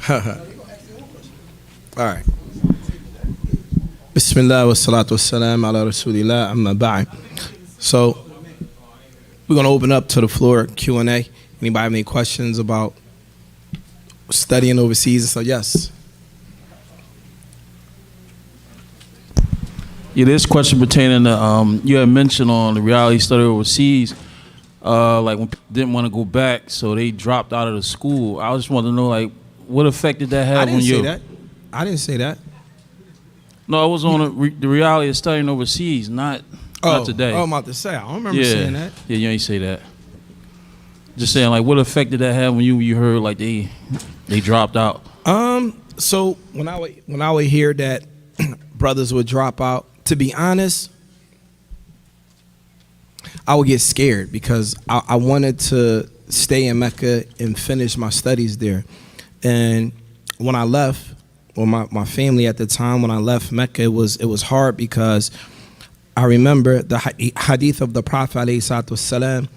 All right. Bismillah wa salatu wa salam ala rasulillah amma ba'd. So we're going to open up to the floor Q&A. Anybody have any questions about studying overseas? And so yes. Yeah, this question pertaining to you had mentioned on the reality study overseas, like when people didn't want to go back, so they dropped out of the school. I just wanted to know, like, what effect did that have I didn't on you? say that. I didn't say that. No, I was on the reality of studying overseas, not today. Oh, I'm about to say, I don't remember saying that. Yeah, you ain't say that. Just saying, like, what effect did that have when you heard like they dropped out? So when I would hear that brothers would drop out, to be honest, I would get scared because I wanted to stay in Mecca and finish my studies there. And when I left, or my family at the time, when I left Mecca, it was hard because I remember the hadith of the Prophet ﷺ,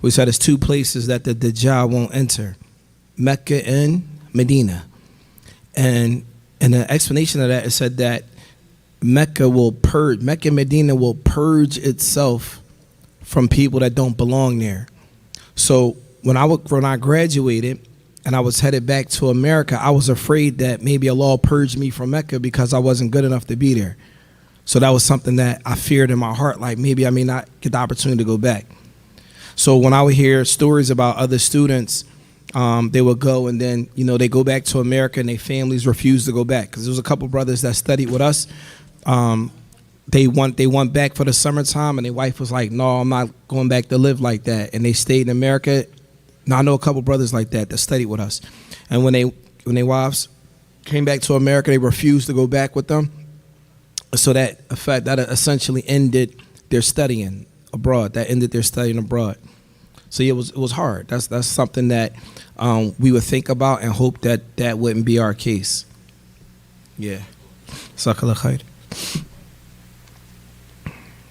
which said there's two places that the Dajjal won't enter, Mecca and Medina. And in the explanation of that, it said that Mecca and Medina will purge itself from people that don't belong there. So when I graduated and I was headed back to America, I was afraid that maybe Allah purged me from Mecca because I wasn't good enough to be there. So that was something that I feared in my heart, like maybe I may not get the opportunity to go back. So when I would hear stories about other students, they would go and then, they go back to America and their families refuse to go back. Because there was a couple brothers that studied with us. They went back for the summertime and their wife was like, no, I'm not going back to live like that. And they stayed in America. Now I know a couple brothers like that studied with us. And when their wives came back to America, they refused to go back with them. So that essentially ended their studying abroad. That ended their studying abroad. So yeah, it was hard. That's something that we would think about and hope that wouldn't be our case. Yeah. Jazakallah khair.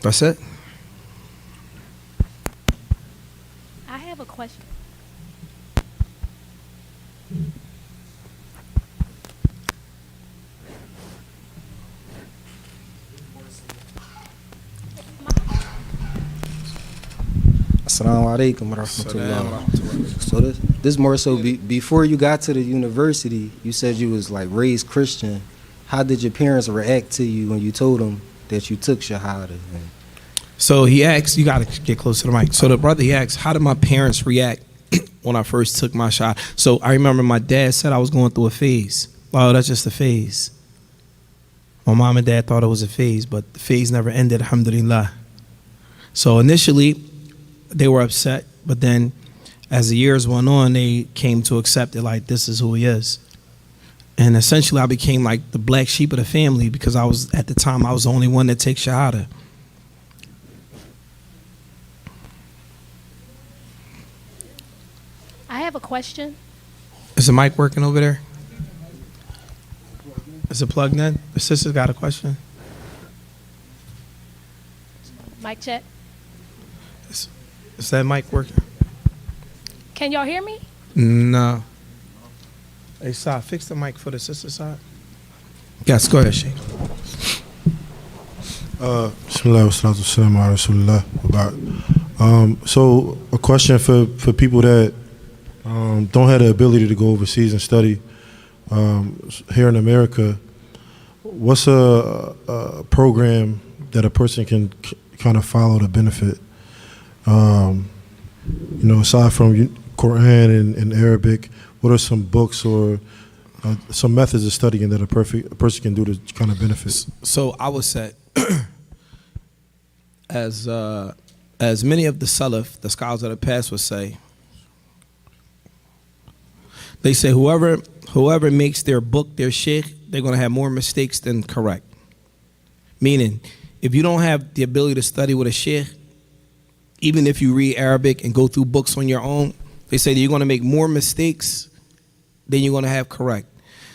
That's it. I have a question. Assalamu alaikum wa rahmatullah. So this more so before you got to the university, you said you was like raised Christian. How did your parents react to you when you told them that you took Shahada? So he asked, you got to get close to the mic. So the brother, he asked, how did my parents react when I first took my shot? So I remember my dad said I was going through a phase. Oh, that's just a phase. My mom and dad thought it was a phase, but the phase never ended, alhamdulillah. So initially, they were upset, but then as the years went on, they came to accept it like this is who he is. And essentially I became like the black sheep of the family because at the time I was the only one that takes Shahada. I have a question. Is the mic working over there? Is it plugged in? The sister's got a question. Mic check. Is that mic working? Can y'all hear me? No. Hey, Saad, fix the mic for the sister side. Yes, go ahead, Sheikh. Bismillah wa salatu wa salam ala rasulillah. So a question for people that don't have the ability to go overseas and study here in America, what's a program that a person can kind of follow to benefit? Aside from Quran and Arabic, what are some books or some methods of studying that a person can do to kind of benefit? So I would say, as many of the Salaf, the scholars of the past would say, they say whoever makes their book their sheikh, they're going to have more mistakes than correct. Meaning, if you don't have the ability to study with a sheikh, even if you read Arabic and go through books on your own, they say that you're going to make more mistakes than you're going to have correct.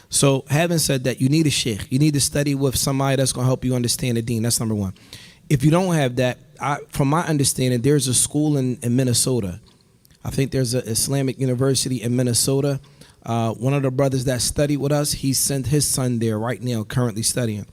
So having said that, you need a sheikh. You need to study with somebody that's going to help you understand the deen. That's number one. If you don't have that, from my understanding, there's a school in Minnesota. I think there's an Islamic university in Minnesota. One of the brothers that studied with us, he sent his son there right now, currently studying.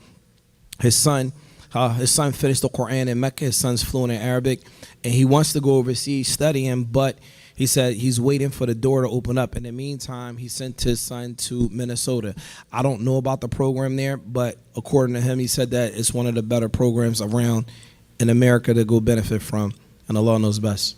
His son finished the Quran in Mecca. His son's fluent in Arabic, and he wants to go overseas studying, but he said he's waiting for the door to open up. In the meantime, he sent his son to Minnesota. I don't know about the program there, but according to him, he said that it's one of the better programs around in America to go benefit from, and Allah knows best.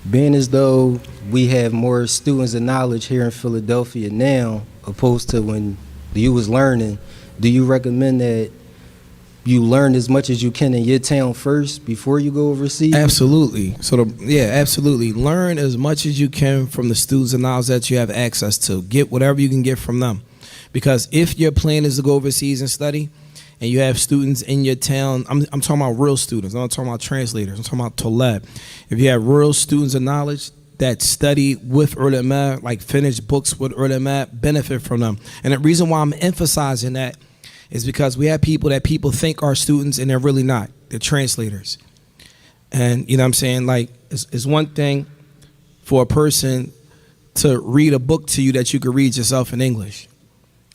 Being as though we have more students of knowledge here in Philadelphia now, opposed to when you was learning, do you recommend that you learn as much as you can in your town first before you go overseas? Absolutely. Absolutely. Learn as much as you can from the students of knowledge that you have access to. Get whatever you can get from them. Because if your plan is to go overseas and study, and you have students in your town, I'm talking about real students, I'm not talking about translators, I'm talking about Taleb. If you have real students of knowledge that study with ulama, like finish books with ulama, benefit from them. And the reason why I'm emphasizing that is because we have people that people think are students and they're really not. They're translators. And you know what I'm saying? Like, it's one thing for a person to read a book to you that you could read yourself in English.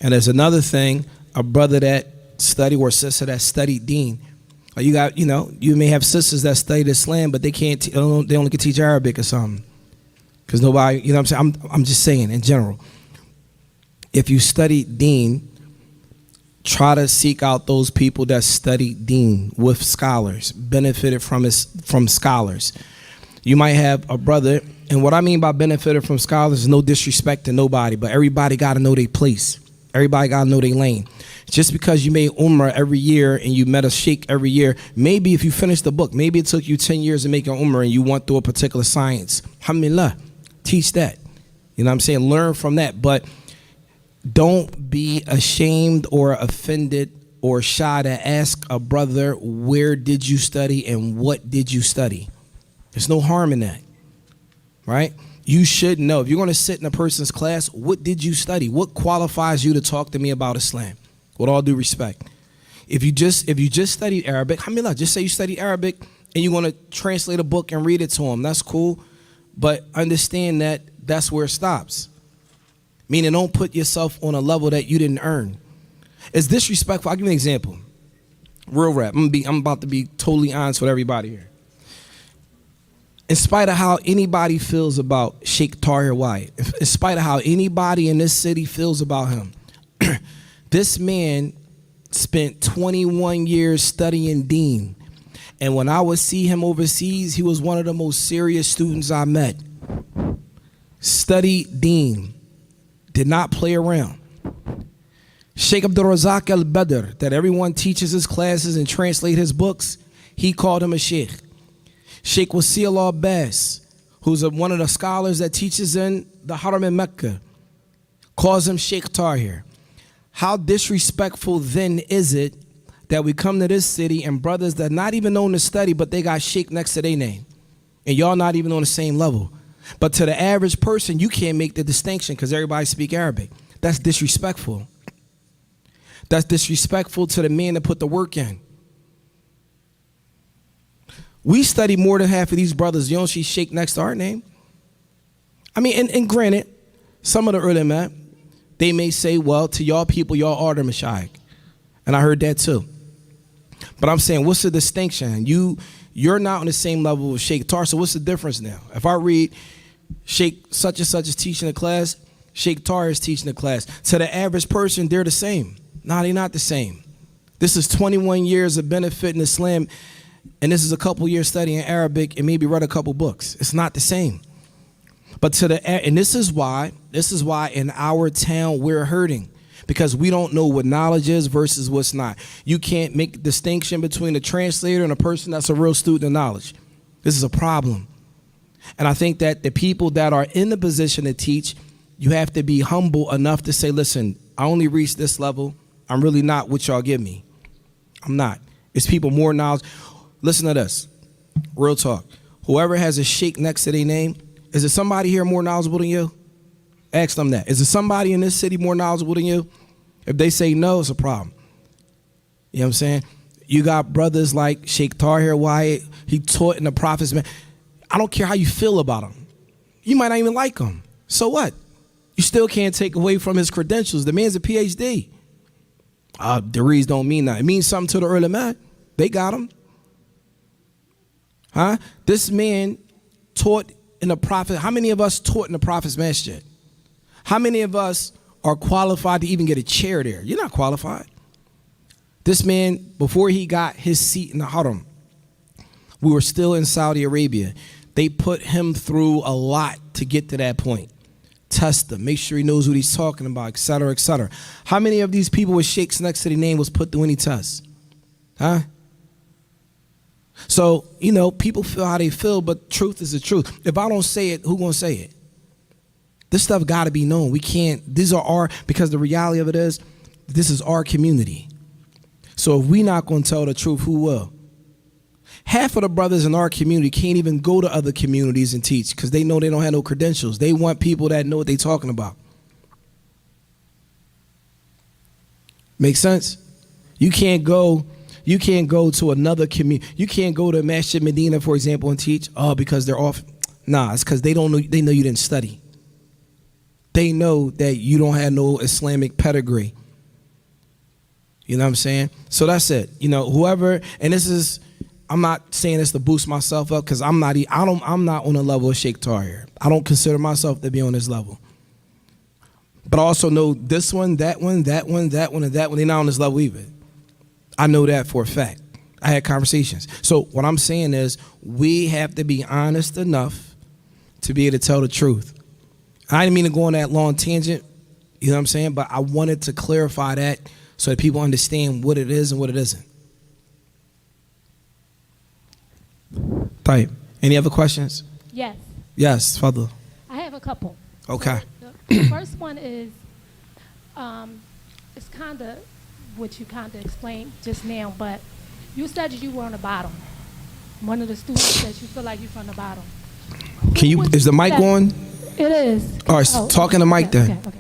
And there's another thing, a brother that study or sister that studied Deen. Or you may have sisters that studied Islam, but they can't. They only can teach Arabic or something. Because nobody, you know what I'm saying? I'm just saying in general. If you study Deen, try to seek out those people that study Deen with scholars, benefited from scholars. You might have a brother, and what I mean by benefited from scholars is no disrespect to nobody, but everybody got to know their place. Everybody got to know their lane. Just because you made Umrah every year and you met a sheikh every year, maybe if you finished the book, maybe it took you 10 years to make an Umrah and you went through a particular science. Alhamdulillah, teach that. You know what I'm saying? Learn from that. But don't be ashamed or offended or shy to ask a brother, where did you study and what did you study? There's no harm in that, right? You should know. If you're going to sit in a person's class, what did you study? What qualifies you to talk to me about Islam? With all due respect. If you just studied Arabic, alhamdulillah, just say you studied Arabic and you want to translate a book and read it to them. That's cool. But understand that that's where it stops. Meaning, don't put yourself on a level that you didn't earn. It's disrespectful. I'll give you an example. Real rap. I'm about to be totally honest with everybody here. In spite of how anybody feels about Sheikh Tahir Wyatt, in spite of how anybody in this city feels about him, this man spent 21 years studying Deen. And when I would see him overseas, he was one of the most serious students I met. Studied Deen. Did not play around. Sheikh Abdul Razak al-Badr, that everyone teaches his classes and translate his books, he called him a sheikh. Sheikh Wasi al-Abbas, who's one of the scholars that teaches in the Haram in Mecca, calls him Sheikh Tahir. How disrespectful then is it that we come to this city and brothers that not even known to study, but they got sheikh next to their name, and y'all not even on the same level. But to the average person, you can't make the distinction because everybody speak Arabic. That's disrespectful. That's disrespectful to the man that put the work in. We study more than half of these brothers. You don't see sheikh next to our name. I mean, and granted, some of the ulama, they may say, well, to y'all people, y'all are the mashayikh. And I heard that too. But I'm saying, what's the distinction? You're not on the same level with Sheikh Tahir, so what's the difference now? If I read Sheikh such and such is teaching a class, Sheikh Tahir is teaching a class. To the average person, they're the same. No, they're not the same. This is 21 years of benefit in Islam, and this is a couple years studying Arabic and maybe read a couple books. It's not the same. But this is why in our town we're hurting, because we don't know what knowledge is versus what's not. You can't make a distinction between a translator and a person that's a real student of knowledge. This is a problem. And I think that the people that are in the position to teach, you have to be humble enough to say, listen, I only reached this level. I'm really not what y'all give me. I'm not. It's people more knowledge. Listen to this. Real talk. Whoever has a sheikh next to their name, is there somebody here more knowledgeable than you? Ask them that. Is there somebody in this city more knowledgeable than you? If they say no, it's a problem. You know what I'm saying? You got brothers like Sheikh Tahir Wyatt. He taught in the Prophet's man. I don't care how you feel about him. You might not even like him. So what? You still can't take away from his credentials. The man's a PhD. Degrees don't mean that. It means something to the ulama. They got him. Huh? This man taught in the Prophet. How many of us taught in the Prophet's masjid? How many of us are qualified to even get a chair there? You're not qualified. This man, before he got his seat in the haram, we were still in Saudi Arabia. They put him through a lot to get to that point. Test him, make sure he knows what he's talking about, et cetera, et cetera. How many of these people with sheikhs next to their name was put through any test? Huh? So, people feel how they feel, but truth is the truth. If I don't say it, who gonna say it? This stuff gotta be known. We can't, because the reality of it is, this is our community. So if we not gonna tell the truth, who will? Half of the brothers in our community can't even go to other communities and teach because they know they don't have no credentials. They want people that know what they're talking about. Make sense? You can't go to another community. You can't go to Masjid Medina, for example, and teach, because they're off. Nah, it's because they know you didn't study. They know that you don't have no Islamic pedigree. You know what I'm saying? So that's it. Whoever, and this is, I'm not saying this to boost myself up because I'm not on the level of Sheikh Tahir. I don't consider myself to be on this level. But I also know this one, that one, that one, that one, and that one, they're not on this level either. I know that for a fact. I had conversations. So what I'm saying is we have to be honest enough to be able to tell the truth. I didn't mean to go on that long tangent, you know what I'm saying? But I wanted to clarify that so that people understand what it is and what it isn't. Type. Any other questions? Yes. Yes, Fadl. I have a couple. Okay. So the first one is, it's kind of what you kind of explained just now, but you said that you were on the bottom. One of the students said you feel like you're from the bottom. Is the mic on? It is. All right, talk in the mic then. Okay.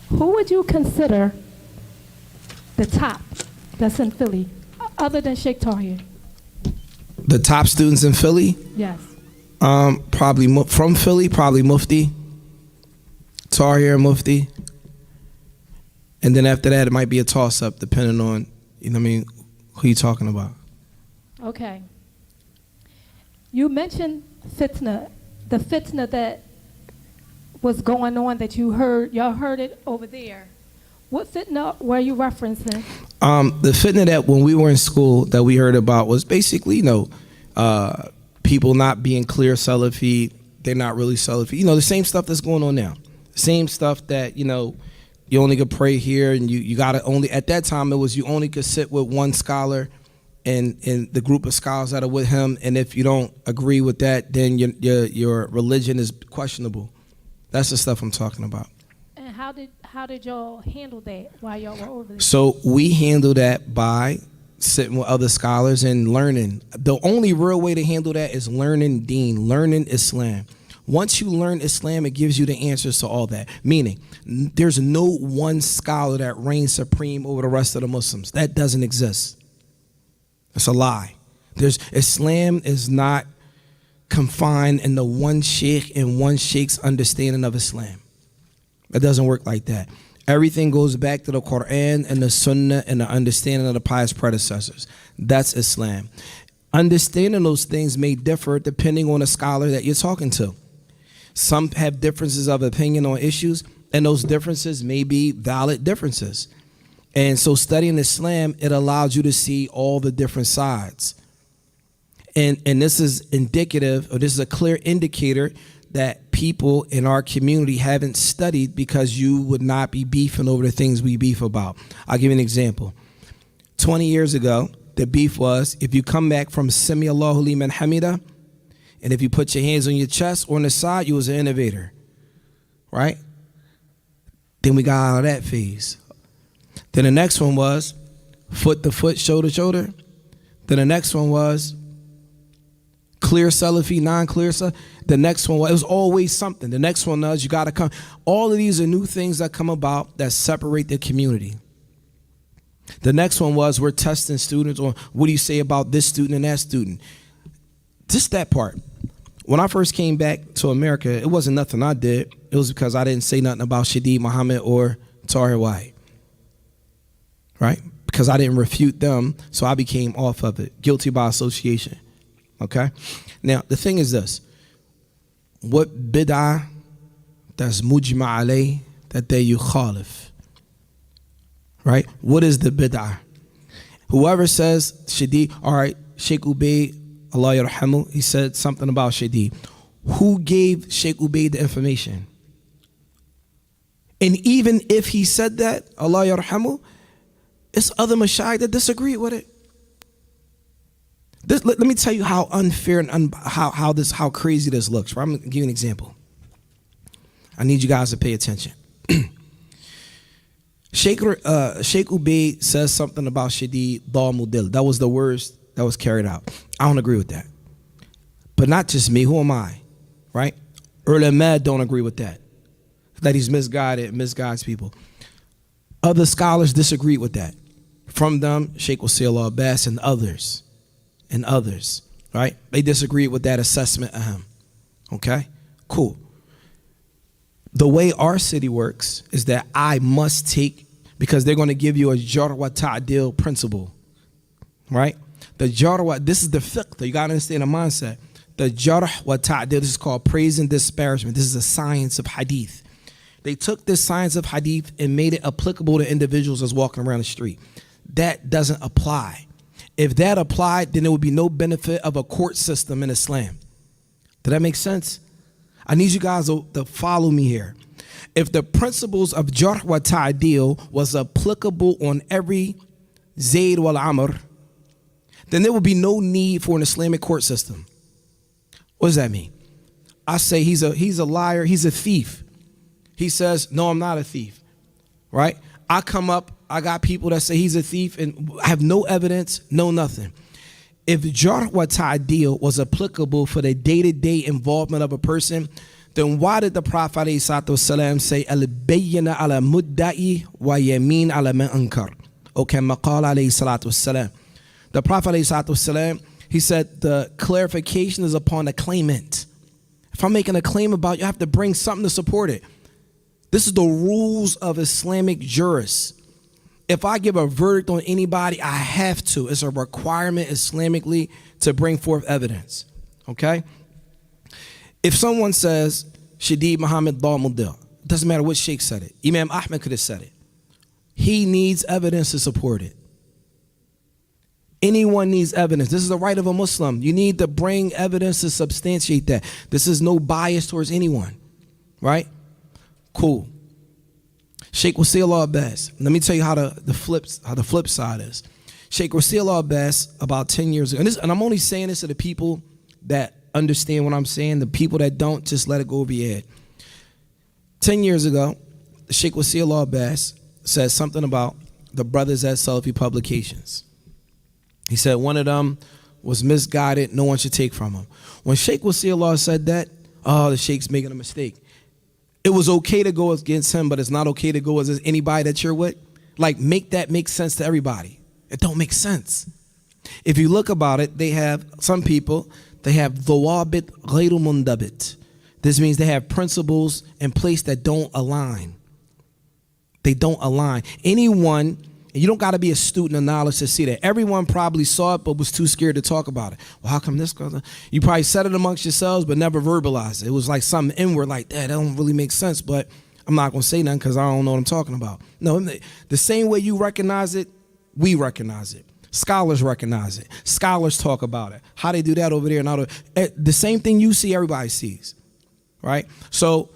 Who would you consider the top that's in Philly, other than Sheikh Tahir? The top students in Philly? Yes. Probably from Philly, probably Mufti. Tahir and Mufti. And then after that, it might be a toss-up, depending on, who you talking about. Okay. You mentioned fitna, the fitna that was going on that y'all heard it over there. What fitna were you referencing? The fitna that when we were in school that we heard about was basically, people not being clear Salafi, they're not really Salafi. The same stuff that's going on now. Same stuff that, you only could pray here and you got to only, at that time it was you only could sit with one scholar and the group of scholars that are with him, and if you don't agree with that, then your religion is questionable. That's the stuff I'm talking about. And how did y'all handle that while y'all were over there? So we handle that by sitting with other scholars and learning. The only real way to handle that is learning Deen, learning Islam. Once you learn Islam, it gives you the answers to all that. Meaning, there's no one scholar that reigns supreme over the rest of the Muslims. That doesn't exist. It's a lie. Islam is not confined in the one sheikh and one sheikh's understanding of Islam. It doesn't work like that. Everything goes back to the Quran and the Sunnah and the understanding of the pious predecessors. That's Islam. Understanding those things may differ depending on the scholar that you're talking to. Some have differences of opinion on issues, and those differences may be valid differences. And so studying Islam, it allows you to see all the different sides. And this is indicative, or this is a clear indicator that people in our community haven't studied because you would not be beefing over the things we beef about. I'll give you an example. 20 years ago, the beef was if you come back from Sami Allahu liman hamida, and if you put your hands on your chest or on the side, you was an innovator, right? Then we got out of that phase. Then the next one was foot to foot, shoulder to shoulder. Then the next one was clear Salafi, non-clear Salafi. The next one, it was always something. The next one was you got to come. All of these are new things that come about that separate the community. The next one was we're testing students on what do you say about this student and that student. Just that part. When I first came back to America, it wasn't nothing I did. It was because I didn't say nothing about Shadeed Muhammad or Tahir White. Right? Because I didn't refute them, so I became off of it. Guilty by association. Okay? Now, the thing is this. What bid'ah that's mujma alayh that they yukhalif? Right? What is the bid'ah? Whoever says Shadeed, all right, Sheikh Ubayd, Allah yarhamu, he said something about Shadeed. Who gave Sheikh Ubayd the information? And even if he said that, Allah yarhamu, it's other mashayikh that disagree with it. Let me tell you how unfair and how crazy this looks. I'm going to give you an example. I need you guys to pay attention. Sheikh Ubayd says something about Shadeed Dal Mudil. That was the words that was carried out. I don't agree with that. But not just me. Who am I? Right? Ulama don't agree with that. That he's misguides people. Other scholars disagree with that. From them, Sheikh Wasil Abbas and others, right? They disagree with that assessment of him. Okay? Cool. The way our city works is that I must take, because they're going to give you a jar wa ta'dil principle, right? The jar wa, this is the fiqh, you got to understand the mindset. The jar wa ta'dil, this is called praise and disparagement. This is a science of hadith. They took this science of hadith and made it applicable to individuals that's walking around the street. That doesn't apply. If that applied, then there would be no benefit of a court system in Islam. Did that make sense? I need you guys to follow me here. If the principles of jarh wa ta'dil was applicable on every Zayd wal Amr, then there would be no need for an Islamic court system. What does that mean? I say he's a liar, he's a thief. He says, no, I'm not a thief, right? I come up, I got people that say he's a thief and I have no evidence, no nothing. If jarh wa ta'dil was applicable for the day-to-day involvement of a person, then why did the Prophet ﷺ say, al-bayyina ala mudda'i wa yamin ala man ankar? Okay, maqal alayhi salatu wasalam. The Prophet ﷺ, he said the clarification is upon the claimant. If I'm making a claim about you, I have to bring something to support it. This is the rules of Islamic jurists. If I give a verdict on anybody, I have to. It's a requirement Islamically to bring forth evidence. Okay? If someone says, Shadeed Muhammad Dal Mudil, it doesn't matter what sheikh said it. Imam Ahmed could have said it. He needs evidence to support it. Anyone needs evidence. This is the right of a Muslim. You need to bring evidence to substantiate that. This is no bias towards anyone. Right? Cool. Sheikh Wasil Abbas. Let me tell you how the flip side is. Sheikh Wasil Abbas about 10 years ago, and I'm only saying this to the people that understand what I'm saying. The people that don't, just let it go over your head. 10 years ago, Sheikh Wasil Abbas said something about the brothers at Salafi Publications. He said one of them was misguided, no one should take from him. When Sheikh Wasil said that, oh, the Sheikh's making a mistake. It was okay to go against him, but it's not okay to go against anybody that you're with. Like, make that make sense to everybody. It don't make sense. If you look about it, they have, some people, they have dhawabit ghayru mundabit. This means they have principles in place that don't align. They don't align. Anyone, and you don't got to be a student of knowledge to see that. Everyone probably saw it but was too scared to talk about it. Well, how come this goes on? You probably said it amongst yourselves but never verbalized it. It was like something inward like, that don't really make sense, but I'm not going to say nothing because I don't know what I'm talking about. No, the same way you recognize it, we recognize it. Scholars recognize it. Scholars talk about it. How they do that over there and all the same thing you see, everybody sees. Right? So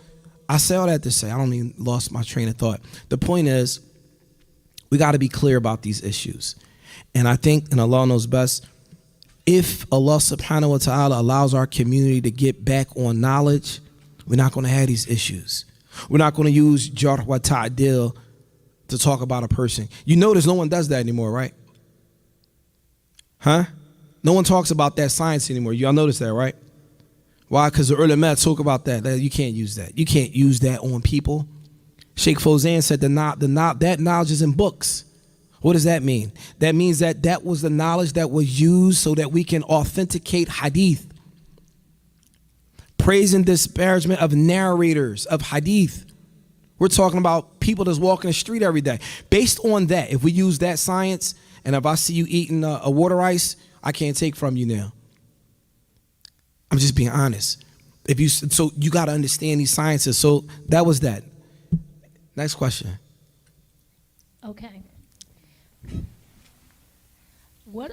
I say all that to say, I don't even lost my train of thought. The point is, we got to be clear about these issues. And I think, and Allah knows best, if Allah subhanahu wa ta'ala allows our community to get back on knowledge, we're not going to have these issues. We're not going to use jarh wa ta'dil to talk about a person. You notice no one does that anymore, right? Huh? No one talks about that science anymore. Y'all notice that, right? Why? Because the ulama talk about that. You can't use that. You can't use that on people. Sheikh Fawzan said that knowledge is in books. What does that mean? That means that was the knowledge that was used so that we can authenticate hadith. Praise and disparagement of narrators of hadith. We're talking about people that's walking the street every day. Based on that, if we use that science, and if I see you eating a water ice, I can't take from you now. I'm just being honest. So you got to understand these sciences. So that was that. Next question. Okay. What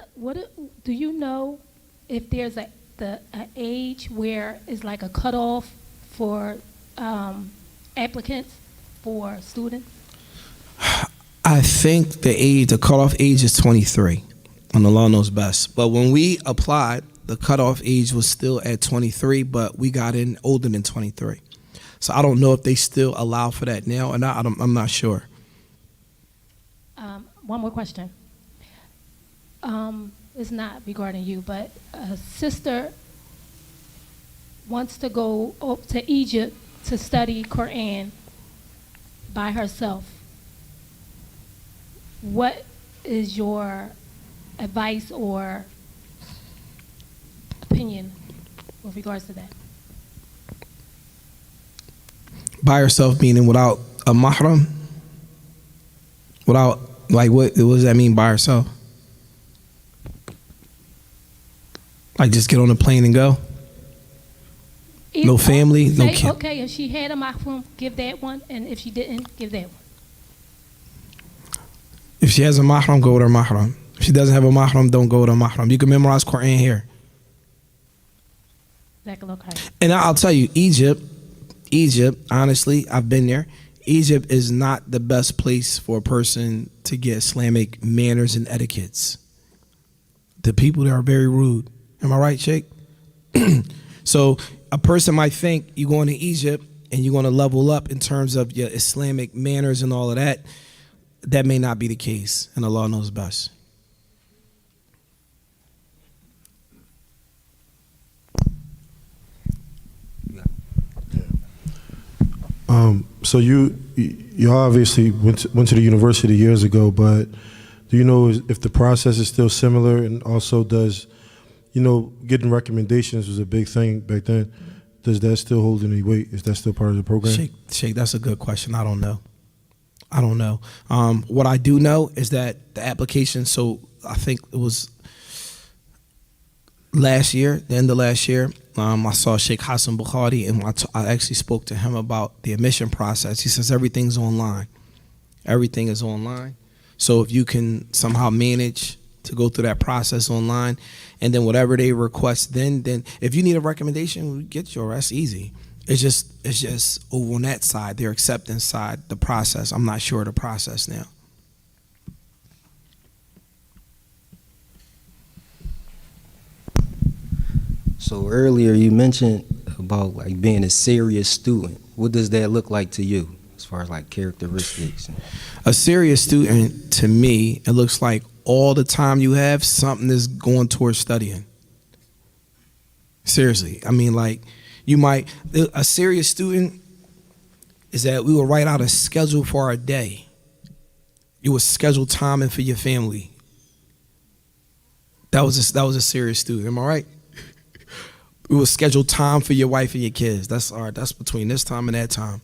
do you know if there's an age where it's like a cutoff for applicants for students? I think the cutoff age is 23, and Allah knows best. But when we applied, the cutoff age was still at 23, but we got in older than 23. So I don't know if they still allow for that now, and I'm not sure. One more question. It's not regarding you, but a sister wants to go to Egypt to study Quran by herself. What is your advice or opinion with regards to that? By herself meaning without a mahram? Without, like, what does that mean by herself? Like, just get on a plane and go? No family, no kid? Okay, if she had a mahram, give that one, and if she didn't, give that one. If she has a mahram, go with her mahram. If she doesn't have a mahram, don't go with her mahram. You can memorize Quran here. And I'll tell you, Egypt, honestly, I've been there. Egypt is not the best place for a person to get Islamic manners and etiquettes. The people there are very rude. Am I right, Sheikh? So a person might think you're going to Egypt and you're going to level up in terms of your Islamic manners and all of that. That may not be the case, and Allah knows best. So you obviously went to the university years ago, but do you know if the process is still similar, and also does, getting recommendations was a big thing back then. Does that still hold any weight? Is that still part of the program? Sheikh, that's a good question. I don't know. What I do know is that the application, so I think it was the end of last year, I saw Sheikh Hassan Bukhari, and I actually spoke to him about the admission process. He says everything's online. Everything is online. So if you can somehow manage to go through that process online, and then whatever they request, then if you need a recommendation, we get yours. That's easy. It's just over on that side, their acceptance side, the process. I'm not sure of the process now. So earlier you mentioned about like being a serious student. What does that look like to you as far as like characteristics? A serious student, to me, it looks like all the time you have, something is going towards studying. Seriously. I mean, like, a serious student is that we will write out a schedule for our day. You will schedule time in for your family. That was a serious student. Am I right? We will schedule time for your wife and your kids. That's between this time and that time.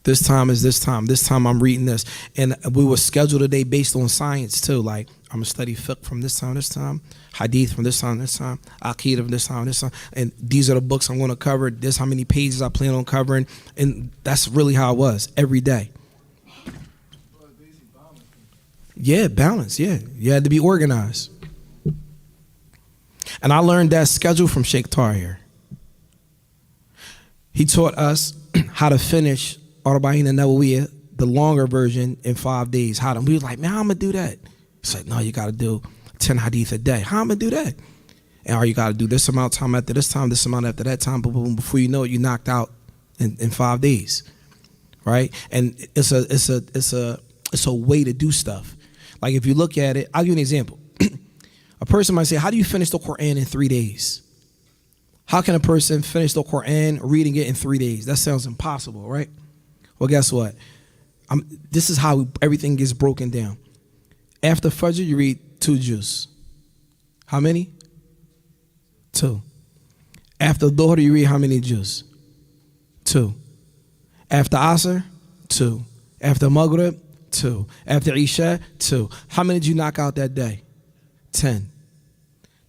This time is this time. This time I'm reading this. And we will schedule the day based on science too. Like, I'm going to study fiqh from this time, hadith from this time, aqeedah from this time. And these are the books I'm going to cover. This how many pages I plan on covering. And that's really how it was every day. Yeah, balance, yeah. You had to be organized. And I learned that schedule from Sheikh Tahir. He taught us how to finish Arba'in an-Nawawiyah, the longer version, in 5 days. We was like, man, how I'm going to do that? It's like, no, you got to do 10 hadith a day. How I'm going to do that? And you got to do this amount of time after this time, this amount after that time. Boom, boom, before you know it, you knocked out in 5 days, right? And it's a way to do stuff. Like if you look at it, I'll give you an example. A person might say, how do you finish the Quran in 3 days? How can a person finish the Quran reading it in 3 days? That sounds impossible, right? Well, guess what? This is how everything gets broken down. After Fajr, you read 2 juz. How many? 2. After Dhuhr, you read how many juz? 2. After Asr, 2. After Maghrib, 2. After Isha, 2. How many did you knock out that day? 10.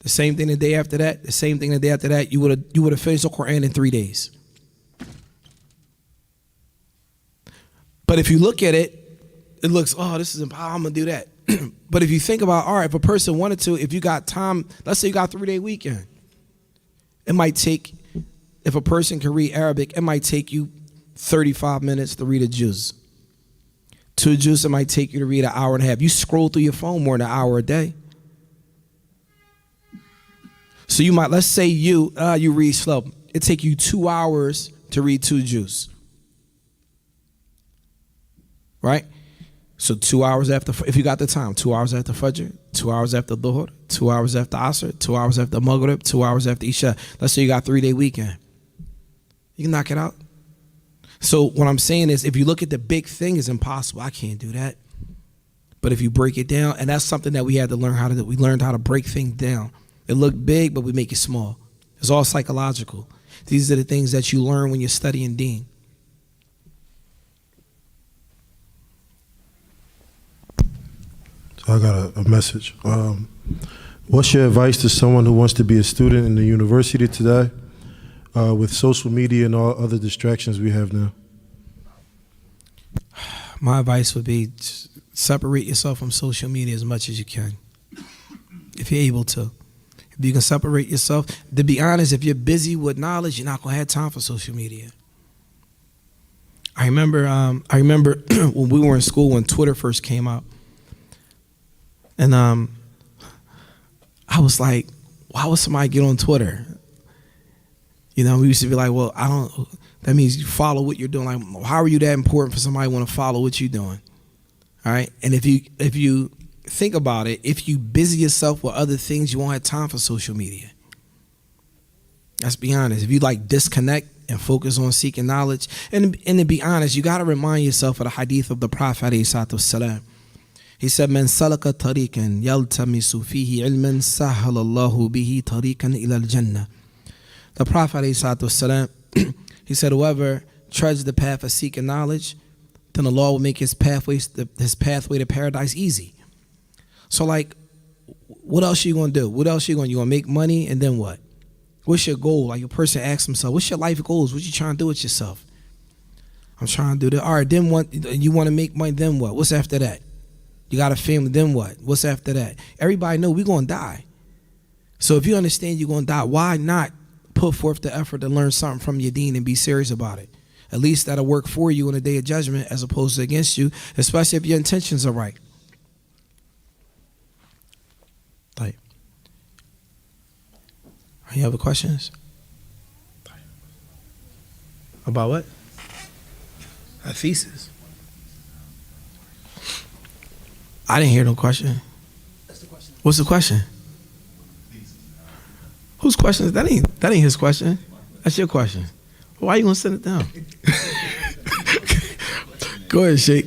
The same thing the day after that, the same thing the day after that, you would have finished the Quran in 3 days. But if you look at it, it looks, oh, this is impossible, I'm going to do that. But if you think about, all right, if a person wanted to, if you got time, let's say you got a 3-day weekend, it might take, if a person can read Arabic, it might take you 35 minutes to read a juz. 2 juz, it might take you to read an hour and a half. You scroll through your phone more than an hour a day. So you might, let's say you read slow. It take you 2 hours to read 2 juz. Right? So 2 hours after, if you got the time, 2 hours after Fajr, 2 hours after Dhuhr, 2 hours after Asr, 2 hours after Maghrib, 2 hours after Isha. Let's say you got a 3-day weekend. You can knock it out. So what I'm saying is, if you look at the big thing, it's impossible. I can't do that. But if you break it down, and that's something that we had to learn how to do. We learned how to break things down. It looked big, but we make it small. It's all psychological. These are the things that you learn when you're studying Deen. So I got a message. What's your advice to someone who wants to be a student in the university today with social media and all other distractions we have now? My advice would be separate yourself from social media as much as you can, if you're able to. If you can separate yourself, to be honest, if you're busy with knowledge, you're not going to have time for social media. I remember when we were in school, when Twitter first came out, and I was like, why would somebody get on Twitter? You know, we used to be like, well, that means you follow what you're doing. Like, how are you that important for somebody to want to follow what you're doing? All right. And if you think about it, if you busy yourself with other things, you won't have time for social media. Let's be honest. If you like disconnect and focus on seeking knowledge, and to be honest, you got to remind yourself of the hadith of the Prophet ﷺ. He said, "Man salaka tariqan yaltamisu fihi ilman sahalallahu bihi tariqan ila al-jannah." The Prophet ﷺ, he said, whoever treads the path of seeking knowledge, then Allah will make his pathway to paradise easy. So, like, what else are you going to do? What else are you going to make money, and then what? What's your goal? Like, a person asks himself, what's your life goals? What you trying to do with yourself? I'm trying to do that. All right, then what? You want to make money, then what? What's after that? You got a family, then what? What's after that? Everybody know we're going to die. So if you understand you're going to die, why not put forth the effort to learn something from your deen and be serious about it? At least that'll work for you in the day of judgment as opposed to against you, especially if your intentions are right. Like, any other questions? About what? A thesis. I didn't hear no question. That's the question. What's the question? Whose question is that? Ain't his question. That's your question. Why are you gonna send it down? Go ahead, Sheikh.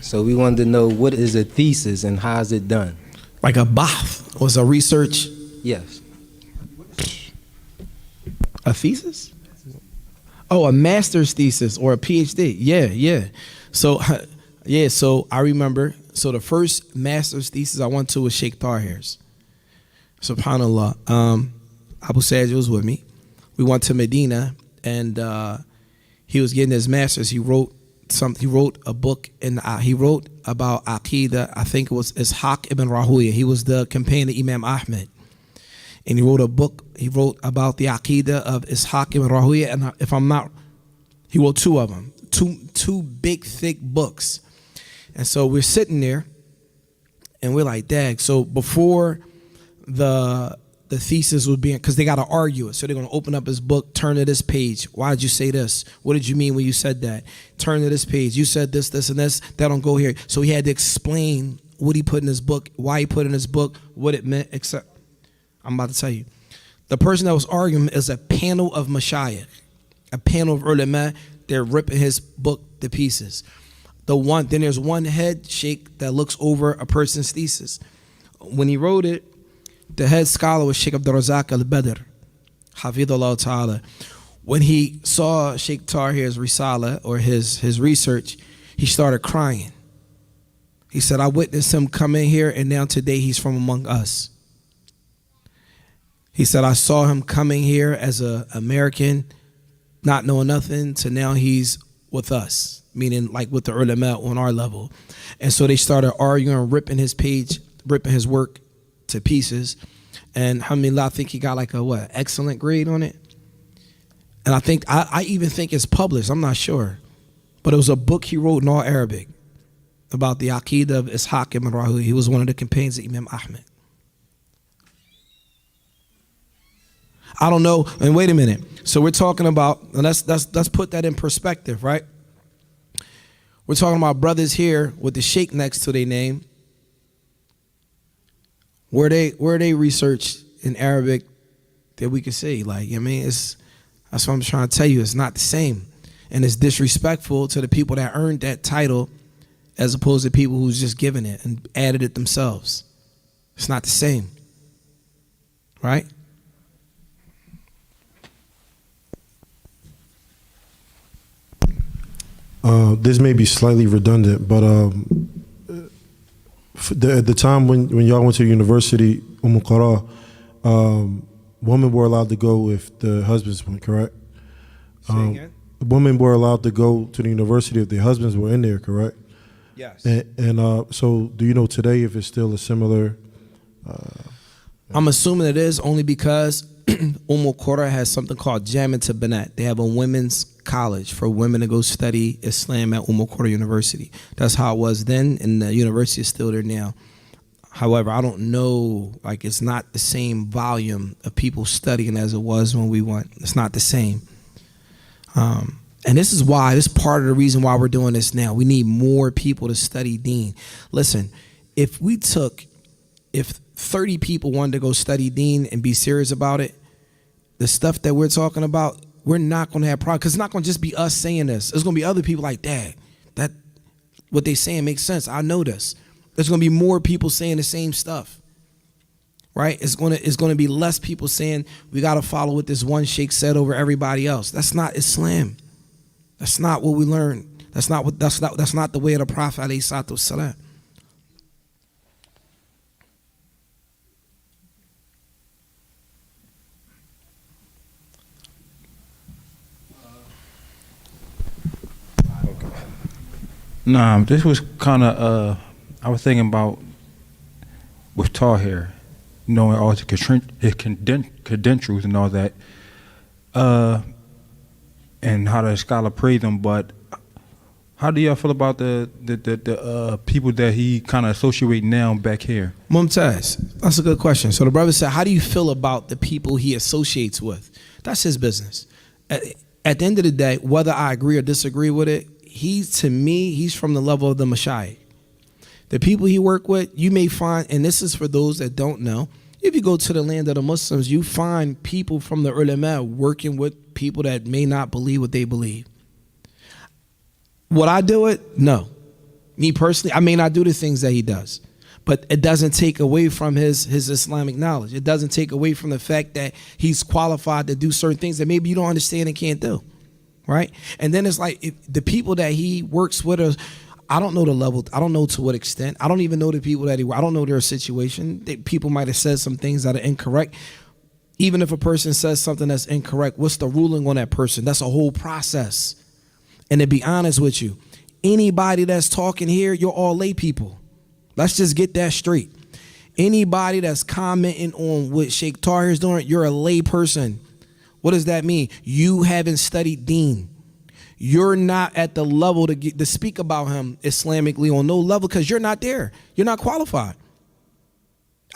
So we wanted to know, what is a thesis and how is it done? Like a bath was a research. Yes. A thesis? Oh, a master's thesis or a PhD. Yeah. So I remember. So the first master's thesis I went to was Sheikh Tahir's. SubhanAllah. Abu Sajid was with me. We went to Medina, and he was getting his master's. He wrote a book, and he wrote about Aqidah. I think it was Ishaq ibn Rahuya. He was the companion of Imam Ahmed. And he wrote a book. He wrote about the Aqidah of Ishaq ibn Rahuya. And if I'm not, he wrote 2 of them. Two big, thick books. And so we're sitting there, and we're like, dag. So before the thesis was being, because they got to argue it. So they're going to open up his book, turn to this page. Why did you say this? What did you mean when you said that? Turn to this page. You said this, this, and this. That don't go here. So he had to explain what he put in his book, why he put in his book, what it meant, except I'm about to tell you. The person that was arguing is a panel of mashayikh, a panel of ulama. They're ripping his book to pieces. Then there's one head sheikh that looks over a person's thesis. When he wrote it, the head scholar was Sheikh Abdul Razak al-Badr, Hafidhullah Ta'ala. When he saw Sheikh Tahir's risala, or his research, he started crying. He said, I witnessed him come in here, and now today he's from among us. He said, I saw him coming here as an American, not knowing nothing, to now he's with us, meaning like with the ulama on our level. And so they started arguing, ripping his work to pieces. And alhamdulillah, I think he got like a excellent grade on it. And I even think it's published, I'm not sure. But it was a book he wrote in all Arabic about the Aqidah of Ishaq ibn Rahuya. He was one of the companions of Imam Ahmed. I don't know, and wait a minute. So we're talking about, and let's put that in perspective, right? We're talking about brothers here with the sheikh next to their name. Where they researched in Arabic that we can see, like, I mean, that's what I'm trying to tell you. It's not the same, and it's disrespectful to the people that earned that title, as opposed to people who's just given it and added it themselves. It's not the same, right? This may be slightly redundant, but at the time when y'all went to university, Qara, women were allowed to go if the husbands went, correct? Say again? Women were allowed to go to the university if their husbands were in there, correct? Yes. And so do you know today if it's still a similar? I'm assuming it is, only because Qara has something called Jamiat Banat. They have a women's college for women to go study Islam at Qara University. That's how it was then, and the university is still there now. However, I don't know, like, it's not the same volume of people studying as it was when we went. It's not the same. And this is part of the reason why we're doing this now. We need more people to study Deen. Listen, if 30 people wanted to go study Deen and be serious about it, the stuff that we're talking about, we're not going to have problems, because it's not going to just be us saying this. There's going to be other people like, Dad, that what they saying makes sense. I know this. There's going to be more people saying the same stuff, right? It's going to be less people saying we got to follow what this one sheikh said over everybody else. That's not Islam. That's not what we learned. That's not the way of the Prophet alayhi salatu wasalam. Nah, this was kind of, I was thinking about with Tahir, knowing all his credentials and all that, and how the scholar praised him. But how do y'all feel about the people that he kind of associate now back here? Mumtaz, that's a good question. So the brother said, how do you feel about the people he associates with? That's his business. At the end of the day, whether I agree or disagree with it, to me, he's from the level of the Mashayikh. The people he work with, you may find, and this is for those that don't know, if you go to the land of the Muslims, you find people from the ulama working with people that may not believe what they believe. Would I do it? No. Me personally, I may not do the things that he does, but it doesn't take away from his Islamic knowledge. It doesn't take away from the fact that he's qualified to do certain things that maybe you don't understand and can't do. Right? And then it's like the people that he works with, I don't know the level. I don't know to what extent. I don't even know the people that I don't know their situation. People might have said some things that are incorrect. Even if a person says something that's incorrect, what's the ruling on that person? That's a whole process. And to be honest with you, anybody that's talking here, you're all lay people. Let's just get that straight. Anybody that's commenting on what Sheikh Tahir is doing, you're a lay person. What does that mean? You haven't studied Deen. You're not at the level to speak about him Islamically on no level, because you're not there. You're not qualified.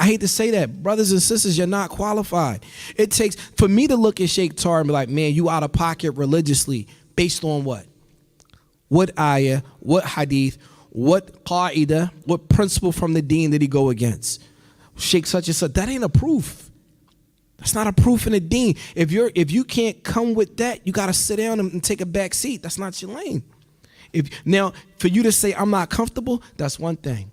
I hate to say that. Brothers and sisters, you're not qualified. It takes, for me to look at Sheikh Tahir and be like, man, you out of pocket religiously, based on what? What ayah, what hadith, what qaida, what principle from the deen did he go against? Sheikh such and such. That ain't a proof. That's not a proof in the deen. If you can't come with that, you got to sit down and take a back seat. That's not your lane. Now, for you to say I'm not comfortable, that's one thing.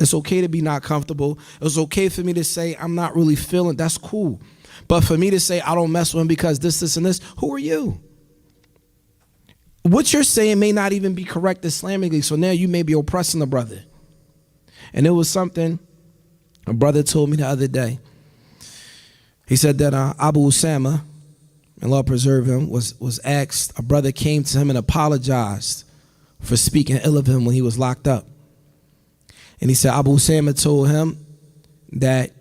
It's okay to be not comfortable. It's okay for me to say I'm not really feeling. That's cool. But for me to say I don't mess with him because this, and this, who are you? What you're saying may not even be correct Islamically, so now you may be oppressing the brother. And it was something a brother told me the other day. He said that Abu Usama, and Allah preserve him, was asked, a brother came to him and apologized for speaking ill of him when he was locked up. And he said Abu Usama told him that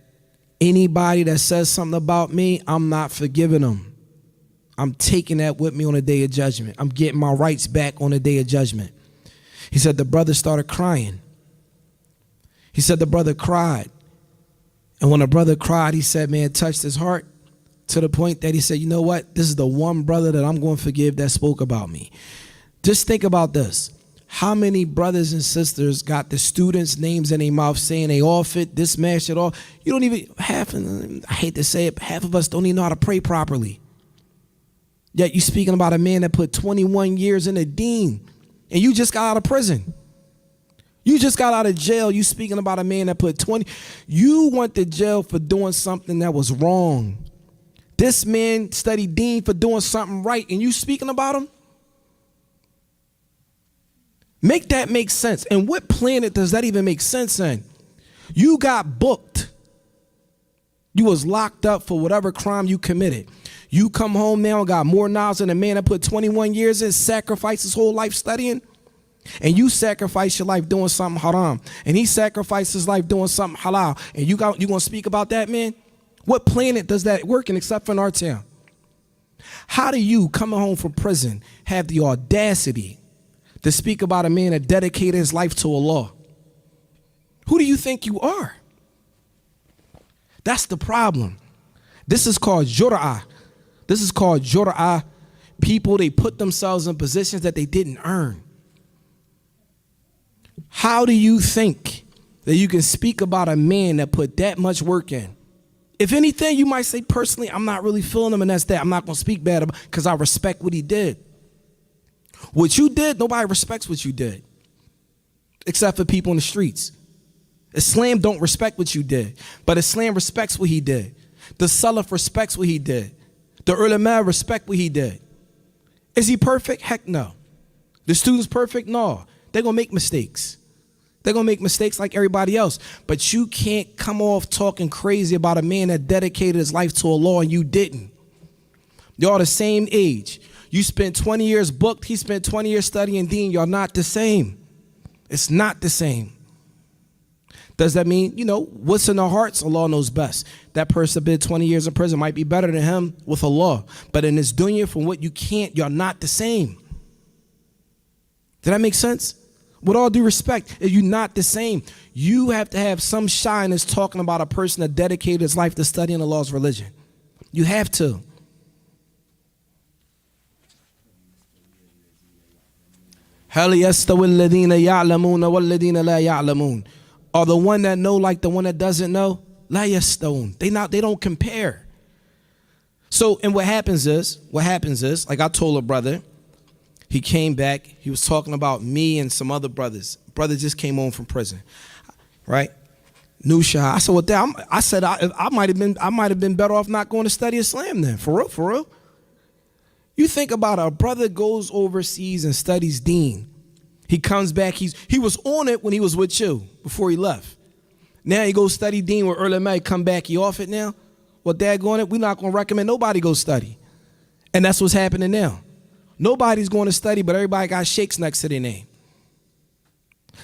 anybody that says something about me, I'm not forgiving them. I'm taking that with me on the day of judgment. I'm getting my rights back on the day of judgment. He said the brother started crying. He said the brother cried. And when the brother cried, he said, man, it touched his heart to the point that he said, you know what? This is the one brother that I'm going to forgive that spoke about me. Just think about this. How many brothers and sisters got the students' names in their mouth saying they all fit, this match it all? You don't even, I hate to say it, but half of us don't even know how to pray properly. Yet you speaking about a man that put 21 years in the deen, and you just got out of prison. You just got out of jail. You speaking about a man that put 20. You went to jail for doing something that was wrong. This man studied deen for doing something right, and you speaking about him? Make that make sense. And what planet does that even make sense in? You got booked. You was locked up for whatever crime you committed. You come home now and got more knowledge than a man that put 21 years in, sacrificed his whole life studying. And you sacrifice your life doing something haram. And he sacrificed his life doing something halal. And you going to speak about that, man? What planet does that work in except for in our town? How do you, coming home from prison, have the audacity to speak about a man that dedicated his life to Allah? Who do you think you are? That's the problem. This is called jur'ah. This is called jur'ah. People, they put themselves in positions that they didn't earn. How do you think that you can speak about a man that put that much work in? If anything, you might say, personally, I'm not really feeling him, and that's that. I'm not going to speak bad about, because I respect what he did. What you did, nobody respects what you did, except for people in the streets. Islam don't respect what you did, but Islam respects what he did. The Salaf respects what he did. The ulama respect what he did. Is he perfect? Heck no. The students perfect? No. They're going to make mistakes. They're going to make mistakes like everybody else. But you can't come off talking crazy about a man that dedicated his life to Allah and you didn't. Y'all the same age. You spent 20 years booked. He spent 20 years studying deen. Y'all not the same. It's not the same. Does that mean, what's in our hearts? Allah knows best. That person been 20 years in prison might be better than him with Allah. But in this dunya, from what you can't, you're not the same. Did that make sense? With all due respect, if you're not the same, you have to have some shyness talking about a person that dedicated his life to studying Allah's religion. You have to. هل يستوي الذين يعلمون والذين لا يعلمون? Are the one that know like the one that doesn't know? لا يستوون. They don't compare. So, and what happens is, like I told a brother, he came back, he was talking about me and some other brothers. Brother just came home from prison, right? Nusha. I said, well, I might have been better off not going to study Islam then. For real. You think about it, a brother goes overseas and studies deen. He comes back, he was on it when he was with you before he left. Now he goes study deen with ulama, come back, he off it now? Well, dad going it, we're not going to recommend nobody go study. And that's what's happening now. Nobody's going to study, but everybody got sheikhs next to their name.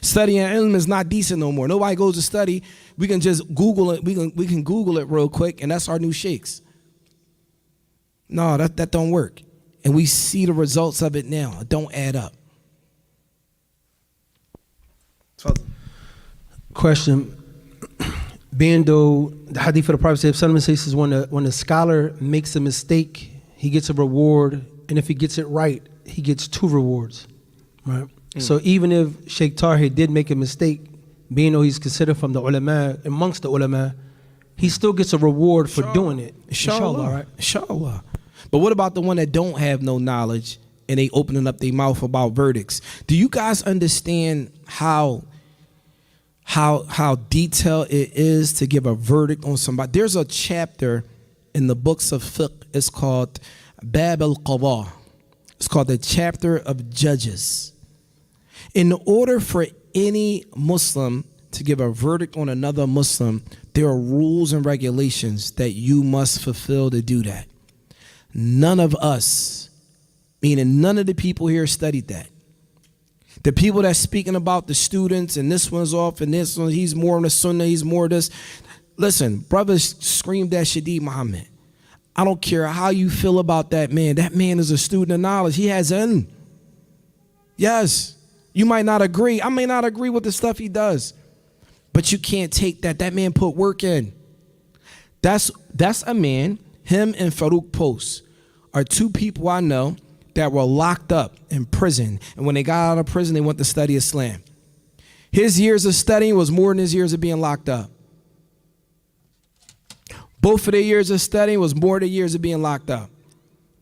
Studying ilm is not decent no more. Nobody goes to study. We can just Google it. We can Google it real quick, and that's our new sheikhs. No, that don't work. And we see the results of it now. It don't add up. Question. Being though the hadith of the Prophet says when the scholar makes a mistake, he gets a reward, and if he gets it right, he gets 2 rewards. Right? So even if Sheikh Tahir did make a mistake, being though he's considered from the ulama, amongst the ulama, he still gets a reward for doing it. Inshallah, right? Inshallah. But what about the one that don't have no knowledge and they opening up their mouth about verdicts? Do you guys understand how detailed it is to give a verdict on somebody? There's a chapter in the books of fiqh. It's called Bab al-Qadha. It's called the chapter of judges. In order for any Muslim to give a verdict on another Muslim, there are rules and regulations that you must fulfill to do that. None of us, meaning none of the people here, studied that. The people that's speaking about the students and this one's off and this one, he's more on the sunnah, he's more this. Listen, brothers screamed at Shadeed Muhammad. I don't care how you feel about that man. That man is a student of knowledge. He has ilm. Yes, you might not agree. I may not agree with the stuff he does. But you can't take that. That man put work in. That's a man, him and Farouk Post are two people I know that were locked up in prison. And when they got out of prison, they went to study Islam. His years of studying was more than his years of being locked up. Both of their years of studying was more than years of being locked up.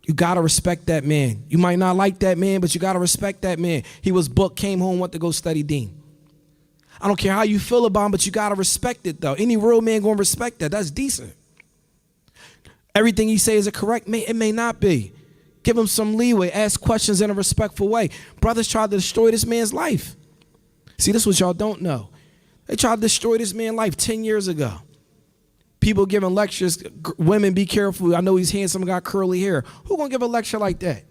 You got to respect that man. You might not like that man, but you got to respect that man. He was booked, came home, went to go study deen. I don't care how you feel about him, but you got to respect it, though. Any real man going to respect that. That's decent. Everything he says is correct. It may not be. Give him some leeway. Ask questions in a respectful way. Brothers tried to destroy this man's life. See, this is what y'all don't know. They tried to destroy this man's life 10 years ago. People giving lectures, women, be careful. I know he's handsome, got curly hair. Who going to give a lecture like that?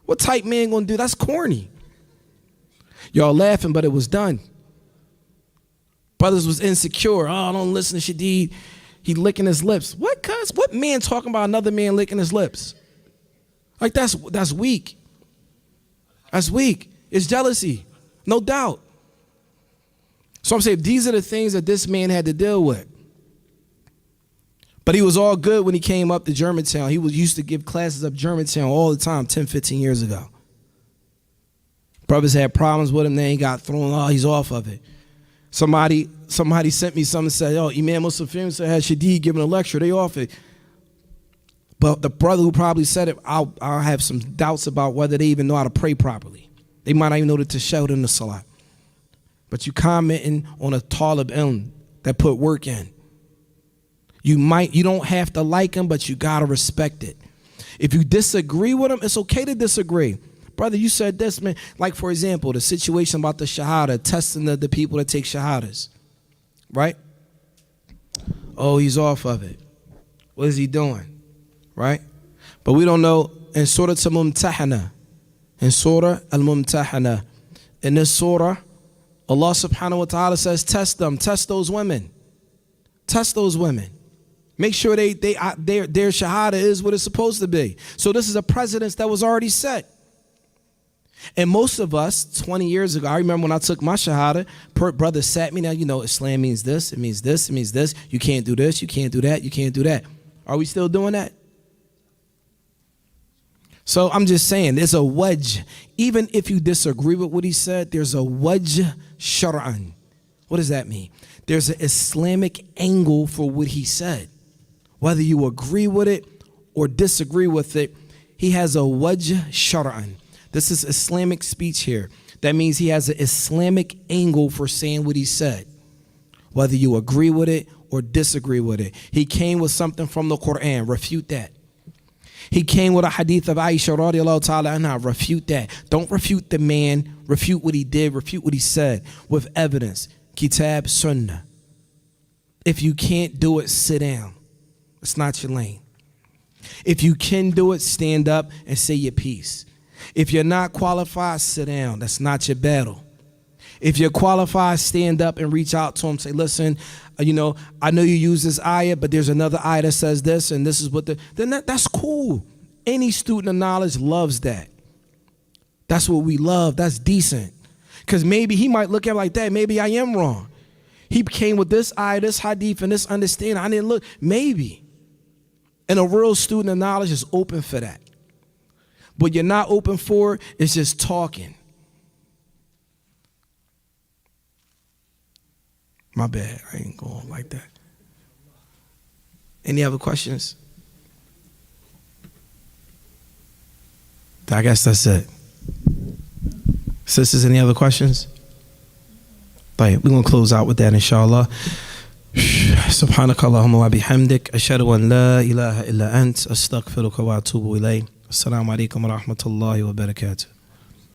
What type man going to do? That's corny. Y'all laughing, but it was done. Brothers was insecure. Oh, don't listen to Shadeed. He licking his lips. What, cuz? What man talking about another man licking his lips? Like, that's weak. That's weak. It's jealousy. No doubt. So I'm saying these are the things that this man had to deal with. But he was all good when he came up to Germantown. He used to give classes up Germantown all the time 10, 15 years ago. Brothers had problems with him. Then he got thrown. Oh, he's off of it. Somebody sent me something and said, oh, Imam Musafir said, had Shadeed giving a lecture. They off it. But the brother who probably said it, I'll have some doubts about whether they even know how to pray properly. They might not even know the tashahhud in the salat. But you commenting on a talib ilm that put work in. You don't have to like him, but you got to respect it. If you disagree with him, it's okay to disagree. Brother, you said this, man. Like, for example, the situation about the shahada, testing the people that take shahadas, right? Oh, he's off of it. What is he doing, right? But we don't know. In Surah Al-Mumtahana, in Surah Al-Mumtahana, in this surah, Allah subhanahu wa ta'ala says, test them, test those women. Test those women. Make sure their shahada is what it's supposed to be. So this is a precedence that was already set. And most of us, 20 years ago, I remember when I took my shahada, brother sat me down, you know, Islam means this, it means this, it means this. You can't do this, you can't do that, you can't do that. Are we still doing that? So I'm just saying, there's a wedge. Even if you disagree with what he said, there's a wedge shar'an. What does that mean? There's an Islamic angle for what he said. Whether you agree with it or disagree with it, he has a wedge shar'an. This is Islamic speech here. That means he has an Islamic angle for saying what he said. Whether you agree with it or disagree with it. He came with something from the Quran. Refute that. He came with a hadith of Aisha radiallahu ta'ala anha. Refute that. Don't refute the man. Refute what he did. Refute what he said with evidence. Kitab, sunnah. If you can't do it, sit down. It's not your lane. If you can do it, stand up and say your piece. If you're not qualified, sit down. That's not your battle. If you're qualified, stand up and reach out to him. Say, listen, I know you use this ayah, but there's another ayah that says this, and this is what that's cool. Any student of knowledge loves that. That's what we love. That's decent. Because maybe he might look at it like that. Maybe I am wrong. He came with this ayah, this hadith, and this understanding. I didn't look. Maybe. And a real student of knowledge is open for that. What you're not open for is just talking. My bad. I ain't going like that. Any other questions? I guess that's it. Sisters, any other questions? Right, we're going to close out with that, inshallah. سبحانك اللهم وبحمدك أشهد أن لا إله إلا أنت أستغفرك وأتوب إليك السلام عليكم ورحمة الله وبركاته